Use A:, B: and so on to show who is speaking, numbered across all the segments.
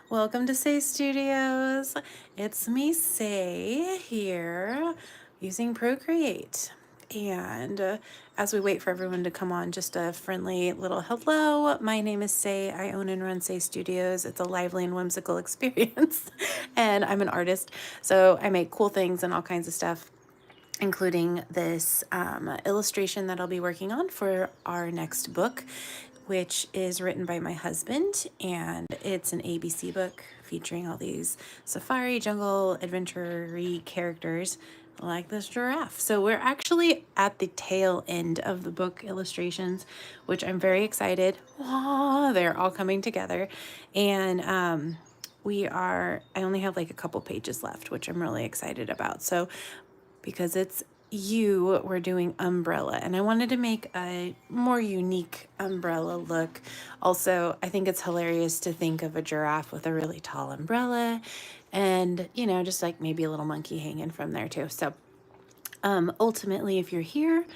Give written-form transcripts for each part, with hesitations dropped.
A: Welcome to Sey Studios. It's me, Sey, here using Procreate. And as we wait for everyone to come on, just a friendly little hello. My name is Sey. I own and run Sey Studios. It's a lively and whimsical experience. And I'm an artist, so I make cool things and all kinds of stuff, including this illustration that I'll be working on for our next book, which is written by my husband, and it's an ABC book featuring all these safari, jungle, adventure-y characters like this giraffe. So we're actually at the tail end of the book illustrations, which I'm very excited. Wow, they're all coming together. And I only have like a couple pages left, which I'm really excited about. So because it's you, we're doing umbrella, and I wanted to make a more unique umbrella look. Also, I think it's hilarious to think of a giraffe with a really tall umbrella and, you know, just like maybe a little monkey hanging from there too. So ultimately, if you're here,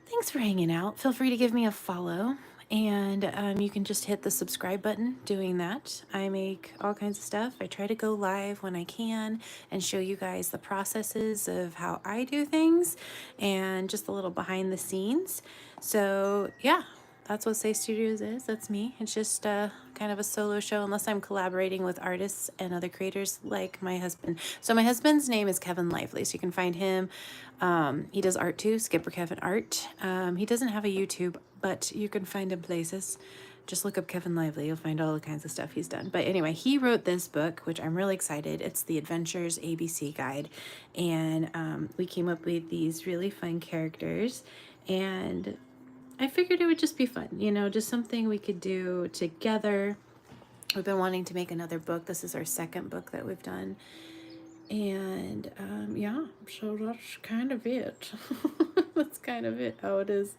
A: thanks for hanging out. Feel free to give me a follow, and you can just hit the subscribe button doing that. I make all kinds of stuff. I try to go live when I can and show you guys the processes of how I do things and just a little behind the scenes. So yeah, that's what Sey Studios is. That's me. It's just kind of a solo show unless I'm collaborating with artists and other creators like my husband. So my husband's name is Kevin Lively, so you can find him. He does art too, Skipper Kevin Art. He doesn't have a YouTube, but you can find him places. Just look up Kevin Lively. You'll find all the kinds of stuff he's done. But anyway, he wrote this book, which I'm really excited. It's the Adventures ABC Guide. And we came up with these really fun characters. And I figured it would just be fun, you know, just something we could do together. We've been wanting to make another book. This is our second book that we've done. And yeah, so that's kind of it. That's kind of it. Oh, it is.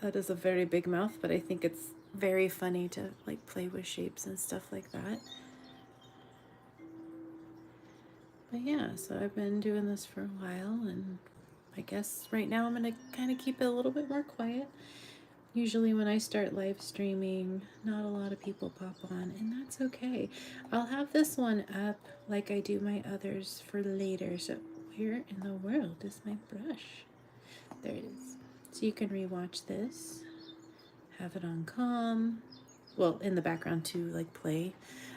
A: That is a very big mouth, but I think it's very funny to like play with shapes and stuff like that. But yeah, so I've been doing this for a while, and I guess right now I'm gonna kind of keep it a little bit more quiet. Usually when I start live streaming, not a lot of people pop on, and that's okay. I'll have this one up like I do my others for later. So where in the world is my brush? There it is. So you can rewatch this, have it on calm, well, in the background to like play.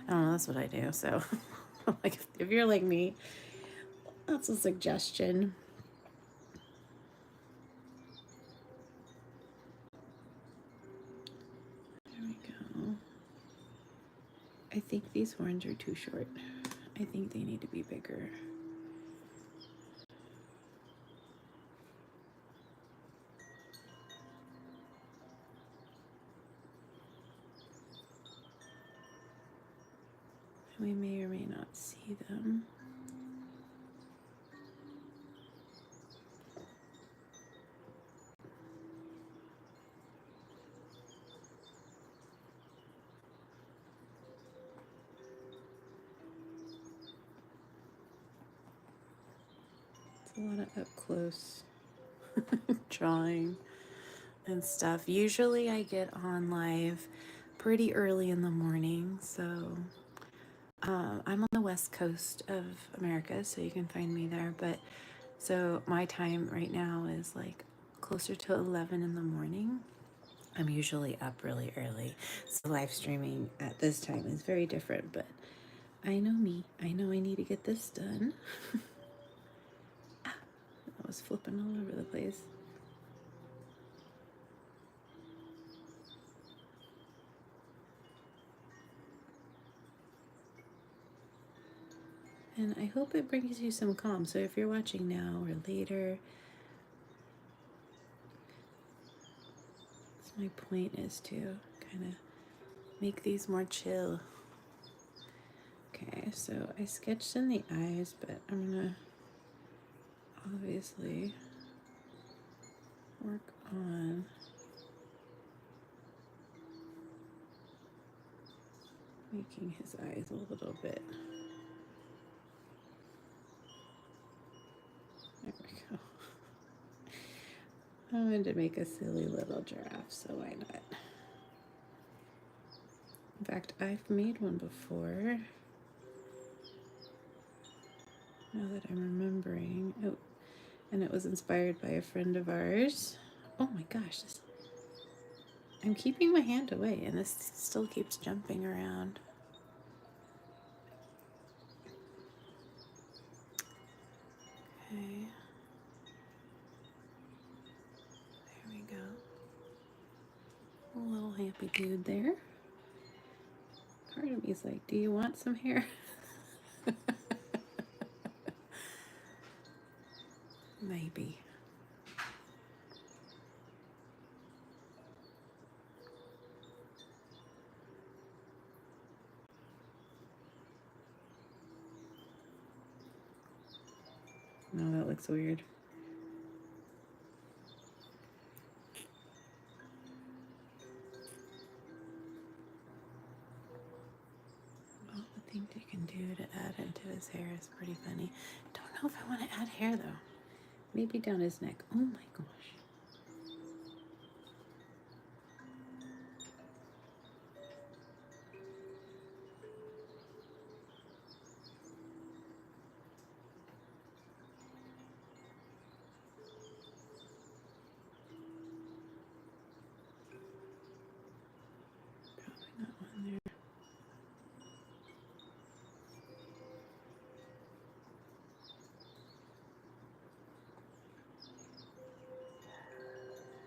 A: I don't know, that's what I do. So like if you're like me, that's a suggestion. There we go. I think these horns are too short. I think they need to be bigger. We may or may not see them. It's a lot of up close drawing and stuff. Usually I get on live pretty early in the morning, so I'm on the west coast of America, so you can find me there. But so my time right now is like closer to 11 in the morning. I'm usually up really early, so live streaming at this time is very different, but I know me. I know I need to get this done. I was flipping all over the place. And I hope it brings you some calm. So if you're watching now or later, that's my point, is to kind of make these more chill. Okay, so I sketched in the eyes, but I'm gonna obviously work on making his eyes a little bit. There we go. I wanted to make a silly little giraffe, so why not? fact, I've made one before. Now that I'm remembering. Oh, and it was inspired by a friend of ours. Oh my gosh, I'm keeping my hand away and this still keeps jumping around. Okay. There we go. A little happy dude there. Part of me is like, do you want some hair? Maybe. No, that looks weird. All the things you can do to add into his hair is pretty funny. Don't know if I want to add hair though. Maybe down his neck. Oh my gosh. Probably not one there.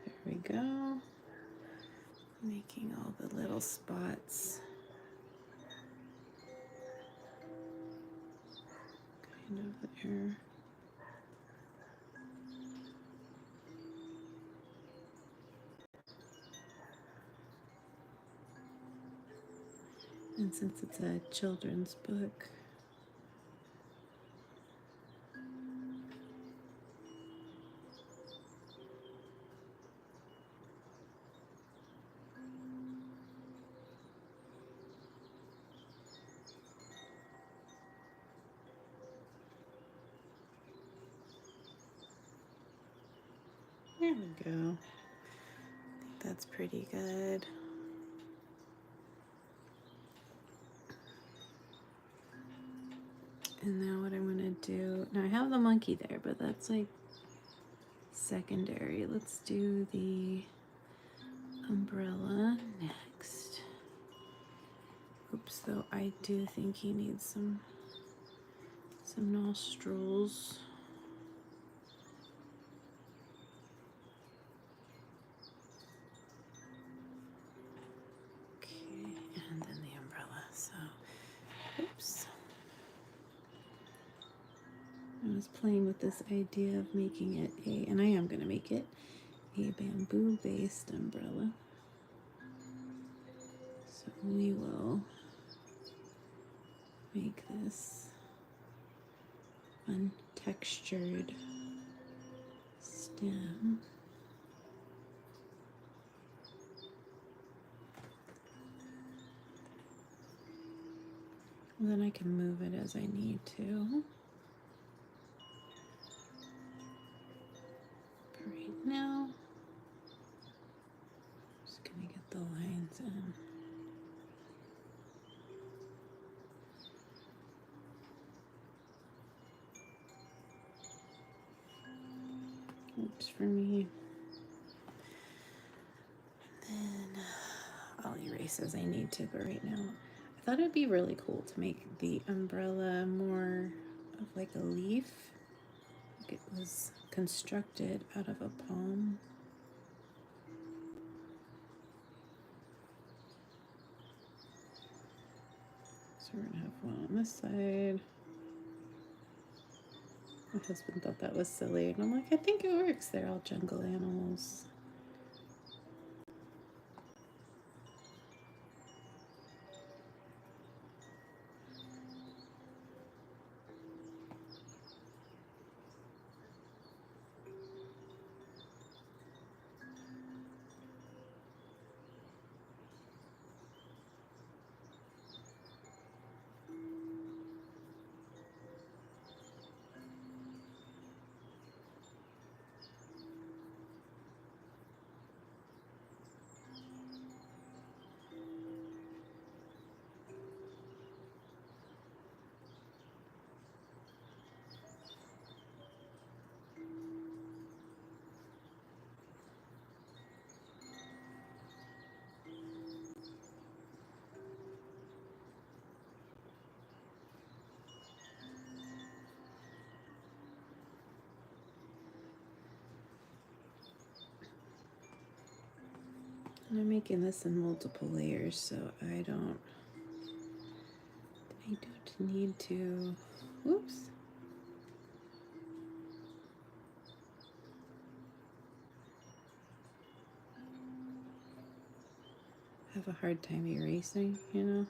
A: There we go. Making all the little spots kind of there. And since it's a children's book, there we go. I think that's pretty good. And now what I'm gonna do, now I have the monkey there, but that's like secondary. Let's do the umbrella next. Oops, though I do think he needs some nostrils. Okay, and then the umbrella. So, oops. I was playing with this idea of making it and I am going to make it a bamboo-based umbrella. So we will make this untextured stem. And then I can move it as I need to. But right now, I'm just gonna get the lines in. Oops for me. Then I'll erase as I need to, but right now I thought it'd be really cool to make the umbrella more of like a leaf. Like it was constructed out of a palm. So we're gonna have one on this side. My husband thought that was silly, and I'm like, I think it works. They're all jungle animals. I'm making this in multiple layers, so I don't need to, whoops. Have a hard time erasing, you know.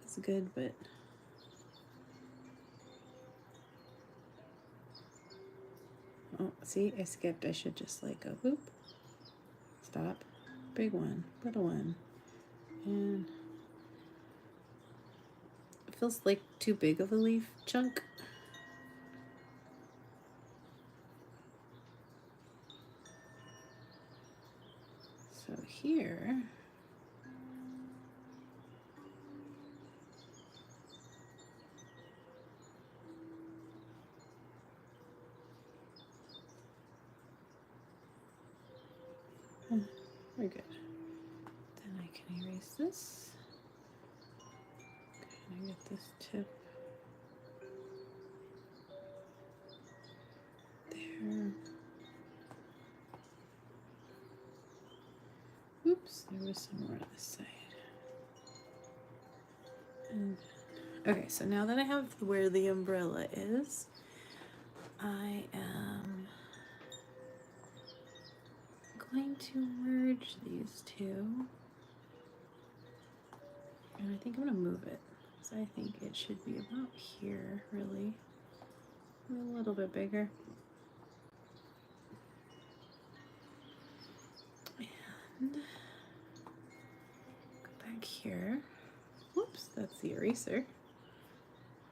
A: It's good, but oh, see, I skipped. I should just like go whoop, stop, big one, little one, and it feels like too big of a leaf chunk. So here, we're good. Then I can erase this. Can I get this tip there? Oops, there was some more on this side. And, okay, so now that I have where the umbrella is, I am going to merge these two. And I think I'm going to move it. So I think it should be about here, really. A little bit bigger. And go back here. Whoops, that's the eraser.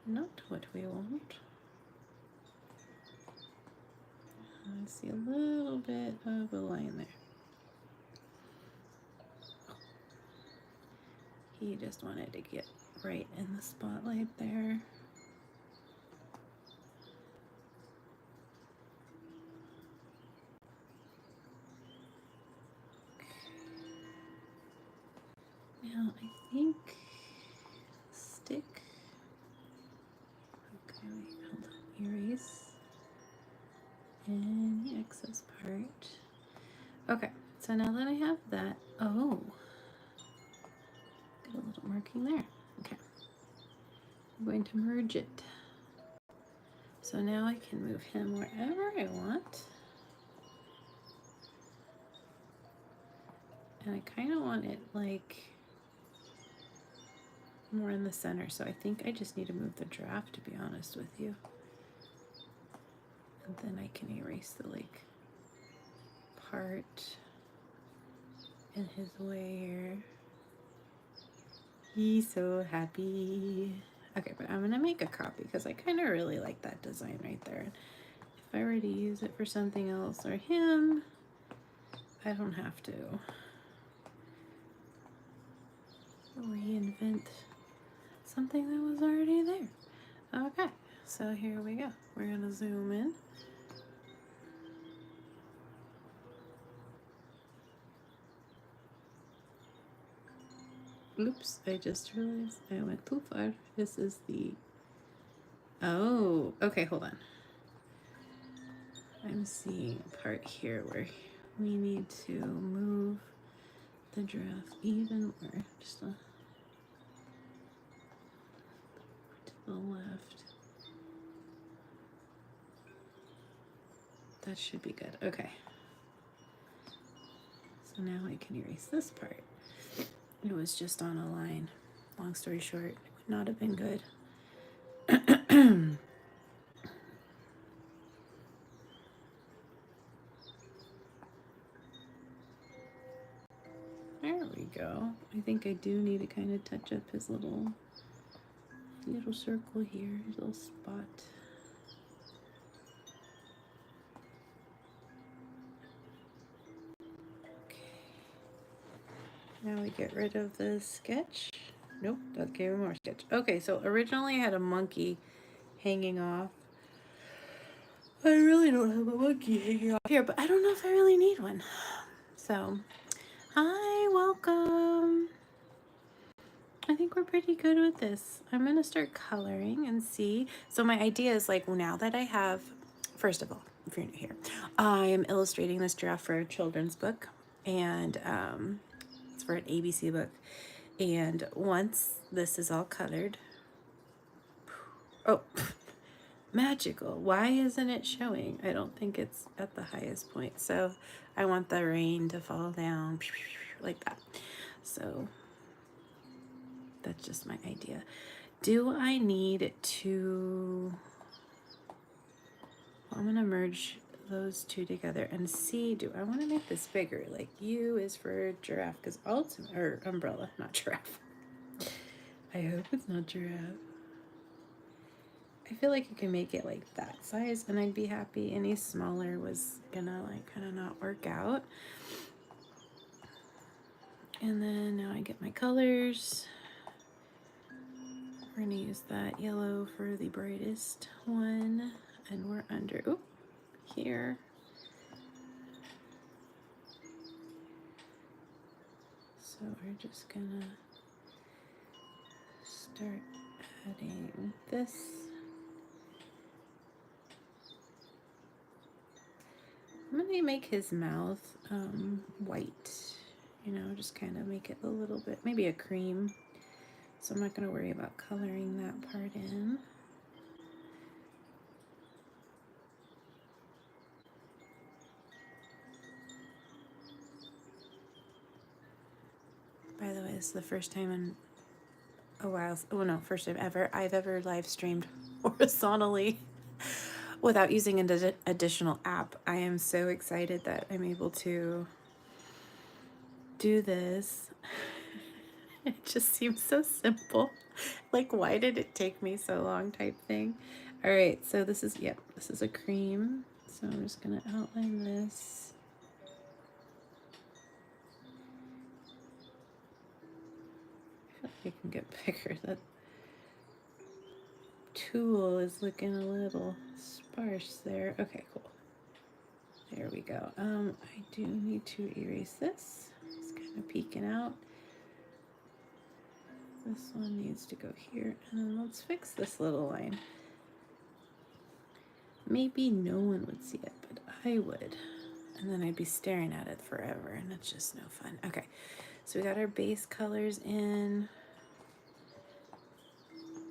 A: Not what we want. I see a little bit of a line there. He just wanted to get right in the spotlight there. Now I think stick. Okay, wait, hold on. Erase. And the excess part. Okay, so now that I have that, oh, got a little marking there. Okay, I'm going to merge it. So now I can move him wherever I want. And I kind of want it like more in the center. So I think I just need to move the giraffe, to be honest with you. And then I can erase the like part in his way here. He's so happy. Okay, but I'm gonna make a copy because I kind of really like that design right there. If I were to use it for something else or him, I don't have to reinvent something that was already there. Okay, so here we go. We're gonna zoom in. Oops, I just realized I went too far. This is the, oh, okay, hold on. I'm seeing a part here where we need to move the giraffe even more, just to the left. That should be good. Okay. So now I can erase this part. It was just on a line. Long story short, it would not have been good. There we go. I think I do need to kind of touch up his little circle here, his little spot. Now we get rid of the sketch. Nope, that gave me more sketch. Okay, so originally I had a monkey hanging off. I really don't have a monkey hanging off here, but I don't know if I really need one. So, hi, welcome. I think we're pretty good with this. I'm gonna start coloring and see. So my idea is like, now that I have, first of all, if you're new here, I am illustrating this giraffe for a children's book. and it's for an ABC book. And once this is all colored, oh, magical. Why isn't it showing? I don't think it's at the highest point. So I want the rain to fall down like that. So that's just my idea. Do I need to, I'm gonna merge those two together and see, do I want to make this bigger? Like U is for giraffe, because ultimate, or umbrella, not giraffe. I hope it's not giraffe. I feel like you can make it like that size and I'd be happy. Any smaller was gonna like kind of not work out. And then now I get my colors. We're gonna use that yellow for the brightest one, and we're under, oop, here. So we're just gonna start adding this. I'm gonna make his mouth white, you know, just kind of make it a little bit, maybe a cream. So I'm not gonna worry about coloring that part in. By the way, this is the first time in a while, oh no, first time ever I've ever live streamed horizontally without using an additional app. I am so excited that I'm able to do this. It just seems so simple. Like, why did it take me so long type thing? All right, so this is, yep, this is a cream. So I'm just gonna outline this. I feel like I can get bigger. That tool is looking a little sparse there. Okay, cool. There we go. I do need to erase this. It's kind of peeking out. This one needs to go here, and then let's fix this little line. Maybe no one would see it, but I would. And then I'd be staring at it forever, and it's just no fun. Okay, so we got our base colors in.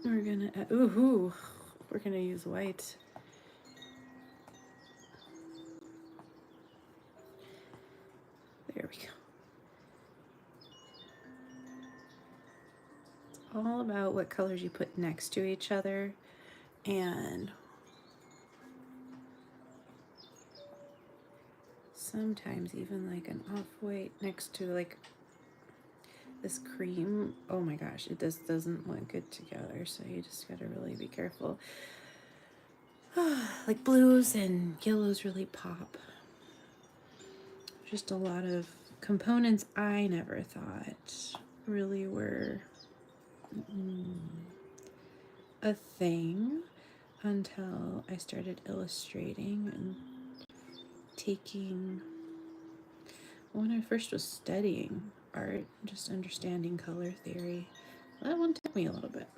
A: We're gonna add, ooh, we're gonna use white. There we go. It's all about what colors you put next to each other, and sometimes even like an off-white next to like this cream. Oh my gosh, it just doesn't look good together, so you just gotta really be careful. Like blues and yellows really pop. Just a lot of components I never thought really were a thing until I started illustrating and taking, when I first was studying art, just understanding color theory. That one took me a little bit.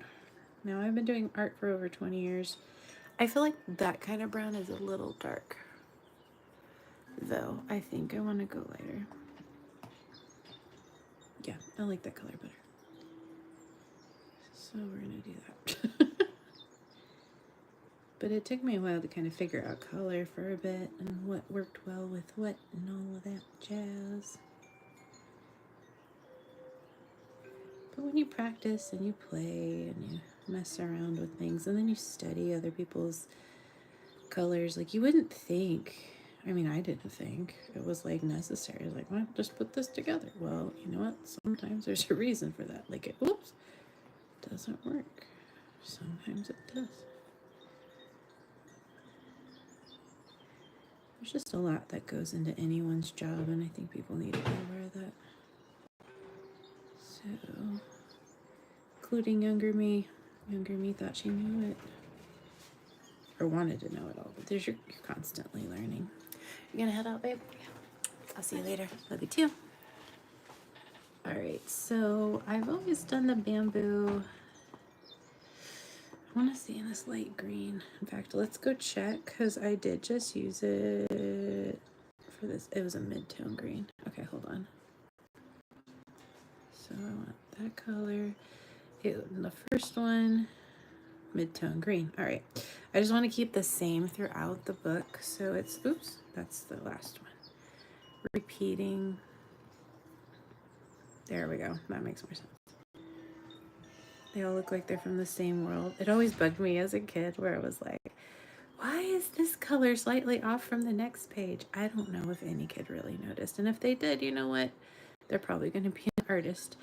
A: Now I've been doing art for over 20 years. I feel like that kind of brown is a little dark, though. I think I want to go lighter. Yeah, I like that color better. So we're gonna do that. But it took me a while to kind of figure out color for a bit and what worked well with what and all of that jazz. But when you practice and you play and you mess around with things and then you study other people's colors, like you wouldn't think, I mean, I didn't think it was like necessary. Like, well, just put this together. Well, you know what? Sometimes there's a reason for that. Like, it, oops, doesn't work. Sometimes it does. There's just a lot that goes into anyone's job, and I think people need to be aware of that. So, including younger me. Younger me thought she knew it. Or wanted to know it all, but you're constantly learning. You gonna head out, babe? Yeah. I'll see you later. Love you too. All right, so I've always done the bamboo. I want to see in this light green. In fact, let's go check, because I did just use it for this. It was a mid-tone green. Okay, hold on. So I want that color. The first one, mid-tone green. All right. I just want to keep the same throughout the book. So it's, oops, that's the last one. Repeating. There we go. That makes more sense. They all look like they're from the same world. It always bugged me as a kid where it was like, why is this color slightly off from the next page? I don't know if any kid really noticed. And if they did, you know what? They're probably going to be an artist.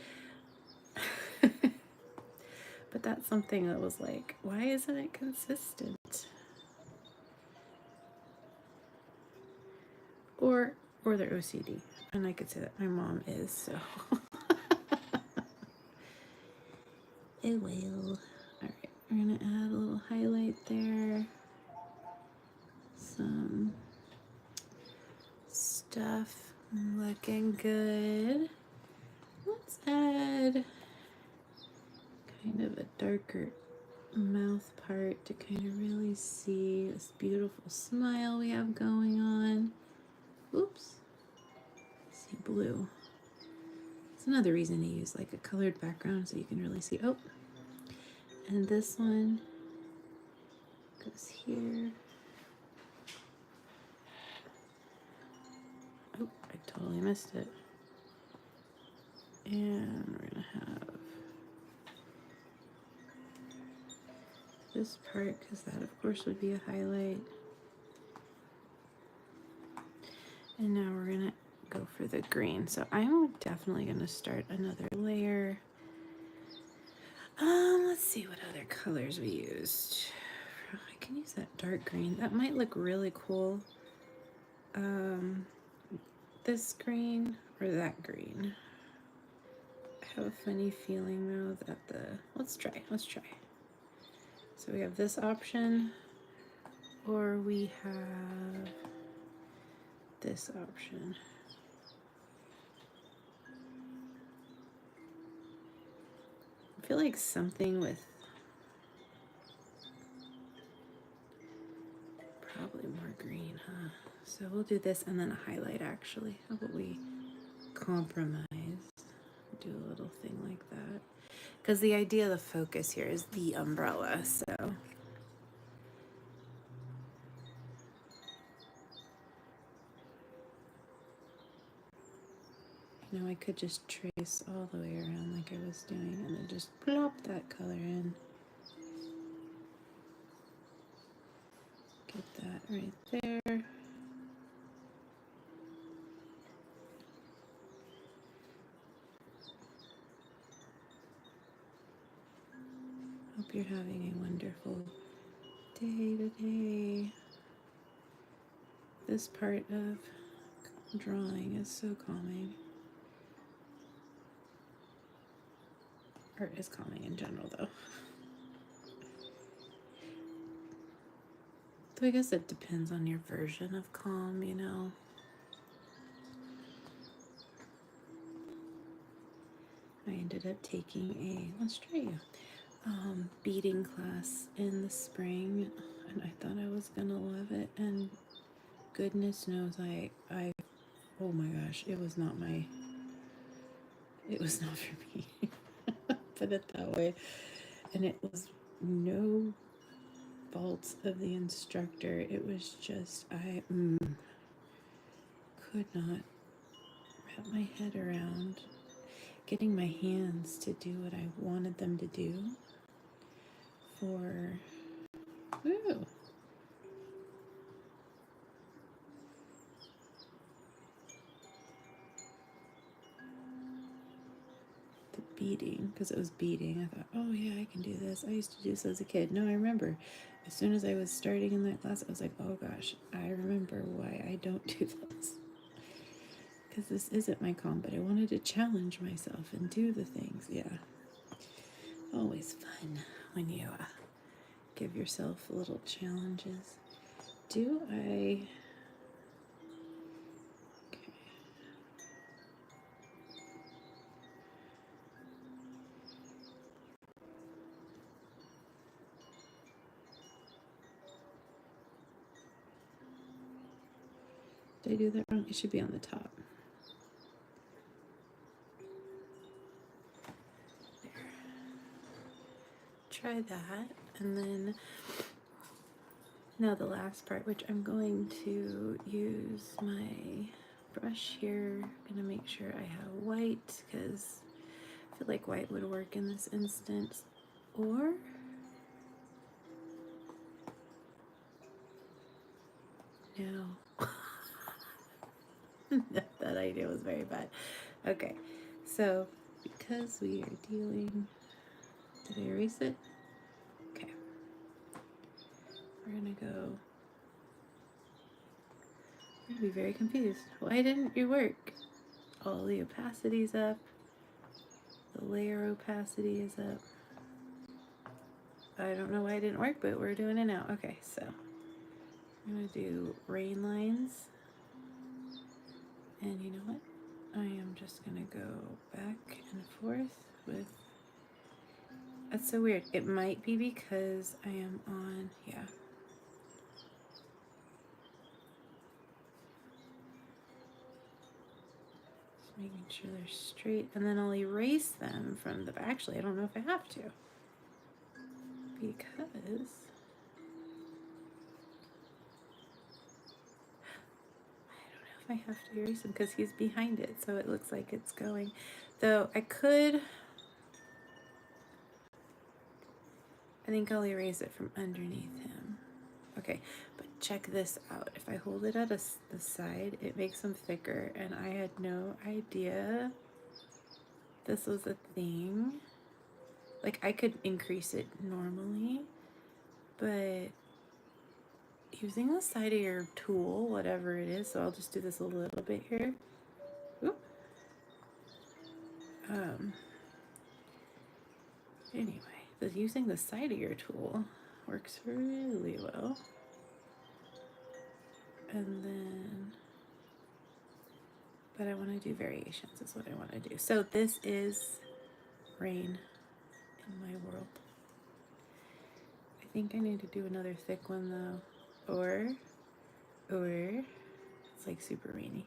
A: But that's something that was like, why isn't it consistent? Or they're OCD. And I could say that my mom is, so. It will. All right, we're gonna add a little highlight there. Some stuff looking good. Let's add kind of a darker mouth part to kind of really see this beautiful smile we have going on. Oops. See blue. It's another reason to use like a colored background so you can really see. Oh, and this one goes here. Oh, I totally missed it. And we're gonna have this part because that of course would be a highlight. And now we're gonna go for the green. So I'm definitely gonna start another layer. Let's see what other colors we used. I can use that dark green. That might look really cool. This green or that green. I have a funny feeling though that let's try. So we have this option, or we have this option. I feel like something with probably more green, huh? So we'll do this and then a highlight actually. How about we compromise? Do a little thing like that. Because the idea of the focus here is the umbrella, so. Now I could just trace all the way around like I was doing and then just plop that color in. Get that right there. Hope you're having a wonderful day today. This part of drawing is so calming. Art is calming in general though. So I guess it depends on your version of calm, you know. I ended up taking let's try you, beading class in the spring, and I thought I was gonna love it, and goodness knows oh my gosh, it was not for me. Put it that way. And it was no fault of the instructor. It was just I could not wrap my head around getting my hands to do what I wanted them to do for the beading, because it was beading. I thought, oh yeah, I can do this. I used to do this as a kid. No, I remember as soon as I was starting in that class, I was like, oh gosh, I remember why I don't do this. Because this isn't my calm, but I wanted to challenge myself and do the things. Yeah. Always fun when you give yourself little challenges. Do I... Okay. Did I do that wrong? It should be on the top. try that. And then now the last part, which I'm going to use my brush here. I'm gonna make sure I have white because I feel like white would work in this instance. Or no. That idea was very bad. Okay, so because we are dealing, did I erase it? Okay, we're gonna go. I'm gonna be very confused. Why didn't you work? All the opacity's up. The layer opacity is up. I don't know why it didn't work, but we're doing it now. Okay, so I'm gonna do rain lines. And you know what? I am just gonna go back and forth with, that's so weird. It might be because I am on, yeah. Just making sure they're straight, and then I'll erase them from the back. Actually, I don't know if I have to, because I have to erase him because he's behind it, so it looks like it's going. Though I think I'll erase it from underneath him. Okay, but check this out. If I hold it at the side, it makes them thicker, and I had no idea this was a thing. Like, I could increase it normally, but using the side of your tool, whatever it is, so I'll just do this a little bit here. Oop. Anyway, using the side of your tool works really well. And then, but I want to do variations is what I want to do. So this is rain in my world. I think I need to do another thick one though, or it's like super rainy.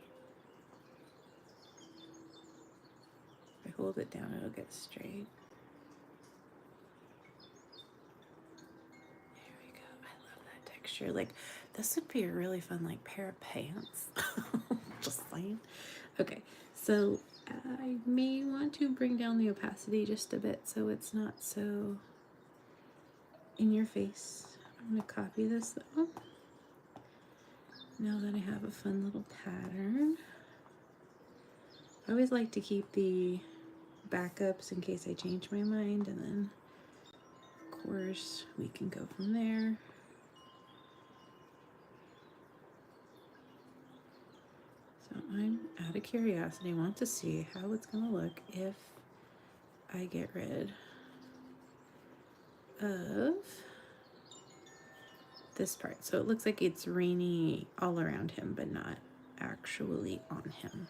A: If I hold it down, it'll get straight. There we go. I love that texture. Like, this would be a really fun like pair of pants. Just saying. Okay, so I may want to bring down the opacity just a bit so it's not so in your face. I'm gonna copy this though. Now that I have a fun little pattern. I always like to keep the backups in case I change my mind, and then of course we can go from there. So I'm out of curiosity, want to see how it's gonna look if I get rid of this part. So it looks like it's rainy all around him, but not actually on him.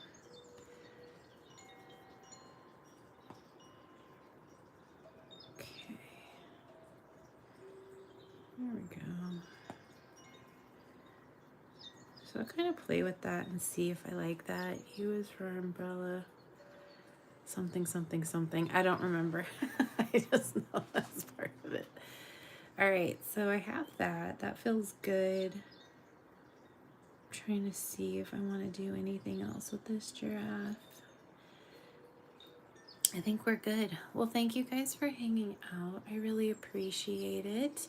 A: Okay, there we go. So I'll kind of play with that and see if I like that. U is for umbrella, something, something, something. I don't remember. I just know that's part of it. All right, so I have that. That feels good. I'm trying to see if I want to do anything else with this giraffe. I think we're good. Well, thank you guys for hanging out. I really appreciate it.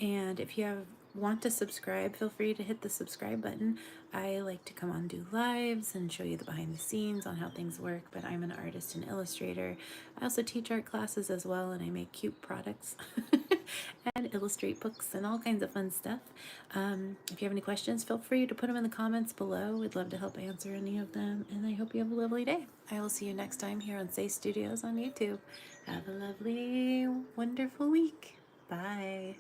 A: And if you want to subscribe, feel free to hit the subscribe button. I like to come on do lives and show you the behind the scenes on how things work, but I'm an artist and illustrator. I also teach art classes as well, and I make cute products and illustrate books and all kinds of fun stuff. If you have any questions, feel free to put them in the comments below. We'd love to help answer any of them, and I hope you have a lovely day. I will see you next time here on Sey Studios on YouTube. Have a lovely, wonderful week. Bye.